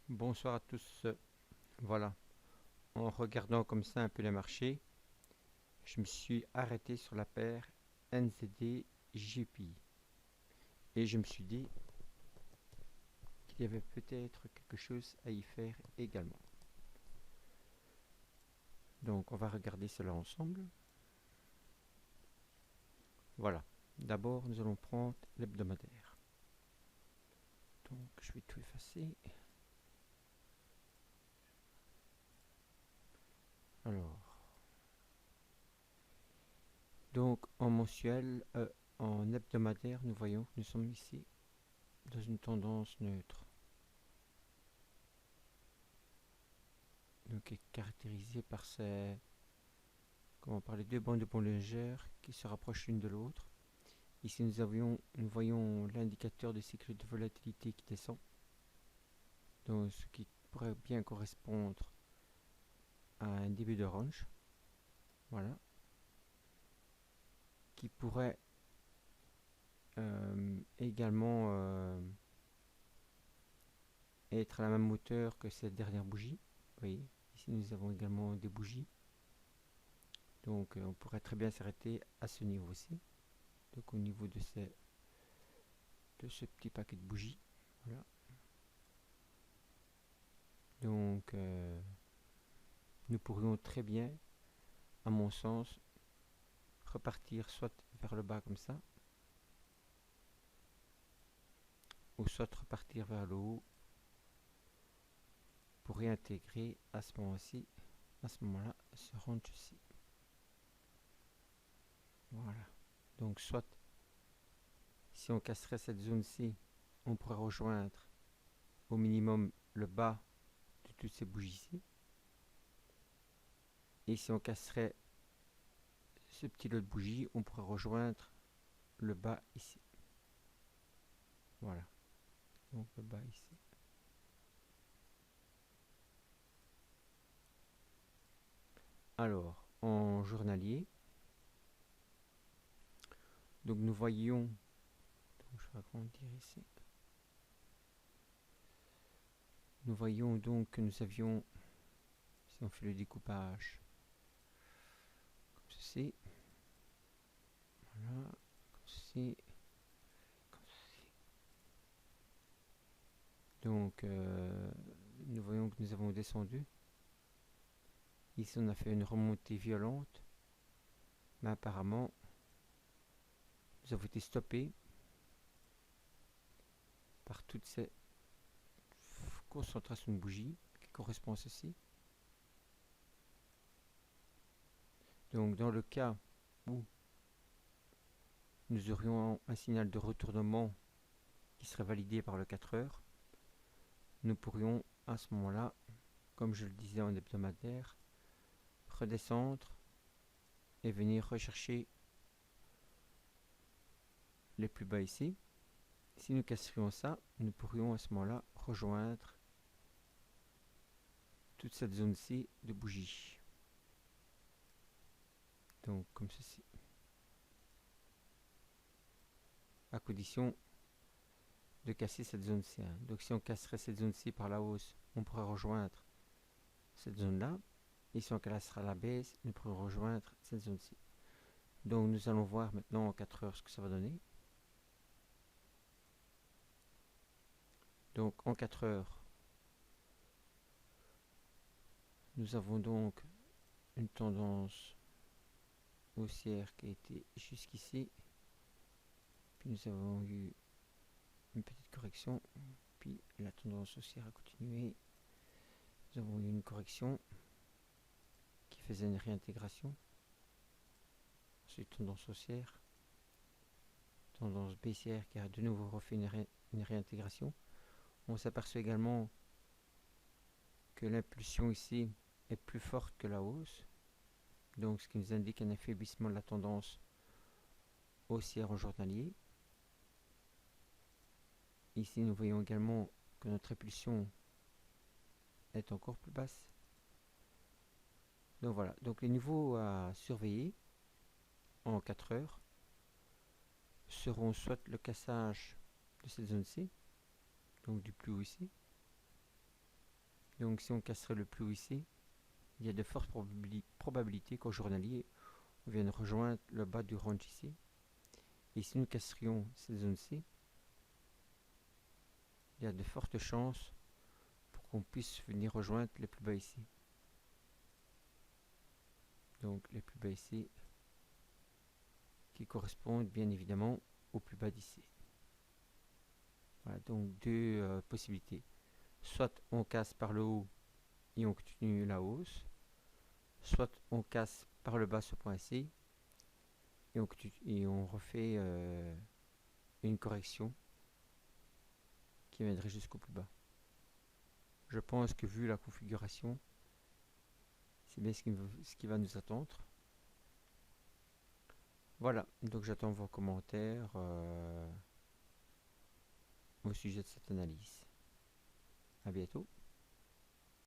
Bonsoir à tous. Voilà, en regardant comme ça un peu les marchés, je me suis arrêté sur la paire NZD JPY et je me suis dit qu'il y avait peut-être quelque chose à y faire également. Donc on va regarder cela ensemble. Voilà, d'abord nous allons prendre l'hebdomadaire. Donc je vais tout effacer. Alors, donc en mensuel, en hebdomadaire, nous voyons que nous sommes ici dans une tendance neutre. Donc est caractérisée par les deux bandes de Bollinger qui se rapprochent l'une de l'autre. Ici nous voyons l'indicateur de cycle de volatilité qui descend, donc ce qui pourrait bien correspondre à un début de range, voilà, qui pourrait également être à la même hauteur que cette dernière bougie. Vous voyez, ici nous avons également des bougies, donc on pourrait très bien s'arrêter à ce niveau-ci, donc au niveau de ce petit paquet de bougies, voilà. Donc nous pourrions très bien, à mon sens, repartir soit vers le bas comme ça, ou soit repartir vers le haut pour réintégrer à ce moment-là, ce range-ci. Voilà. Donc soit, si on casserait cette zone-ci, on pourrait rejoindre au minimum le bas de toutes ces bougies-ci. Et si on casserait ce petit lot de bougies, on pourrait rejoindre le bas ici. Voilà. Donc le bas ici. Alors, en journalier, donc nous voyons, donc je vais agrandir ici. Nous voyons donc que nous avions, si on fait le découpage, comme ceci, voilà, comme ceci, comme ceci. Donc, nous voyons que nous avons descendu. Ici, on a fait une remontée violente, mais apparemment, nous avons été stoppés par toutes ces concentrations de bougies qui correspondent à ceci. Donc, dans le cas où nous aurions un signal de retournement qui serait validé par le 4 heures, nous pourrions à ce moment-là, comme je le disais en hebdomadaire, redescendre et venir rechercher les plus bas ici. Si nous casserions ça, nous pourrions à ce moment-là rejoindre toute cette zone-ci de bougies. Donc comme ceci. À condition de casser cette zone-ci. Donc si on casserait cette zone-ci par la hausse, on pourrait rejoindre cette zone-là. Et si on cassera la baisse, nous pourrions rejoindre cette zone-ci. Donc nous allons voir maintenant en 4 heures ce que ça va donner. Donc en 4 heures, nous avons donc une tendance haussière qui a été jusqu'ici. Puis nous avons eu une petite correction. Puis la tendance haussière a continué. Nous avons eu une correction qui faisait une réintégration. Ensuite tendance haussière. Tendance baissière qui a de nouveau refait une réintégration. On s'aperçoit également que l'impulsion ici est plus forte que la hausse. Donc ce qui nous indique un affaiblissement de la tendance haussière en journalier. Ici nous voyons également que notre impulsion est encore plus basse. Donc voilà, donc les niveaux à surveiller en 4 heures seront soit le cassage de cette zone-ci, donc du plus haut ici, Donc si on casserait le plus haut ici, il y a de fortes probabilités qu'au journalier, on vienne rejoindre le bas du range ici. Et si nous casserions cette zone-ci, il y a de fortes chances pour qu'on puisse venir rejoindre le plus bas ici. Donc les plus bas ici, qui correspondent bien évidemment au plus bas d'ici. Voilà, donc deux possibilités. Soit on casse par le haut et on continue la hausse, soit on casse par le bas ce point-ci et on refait une correction qui viendrait jusqu'au plus bas. Je pense que vu la configuration, c'est bien ce qui va nous attendre. Voilà, donc j'attends vos commentaires au sujet de cette analyse. À bientôt.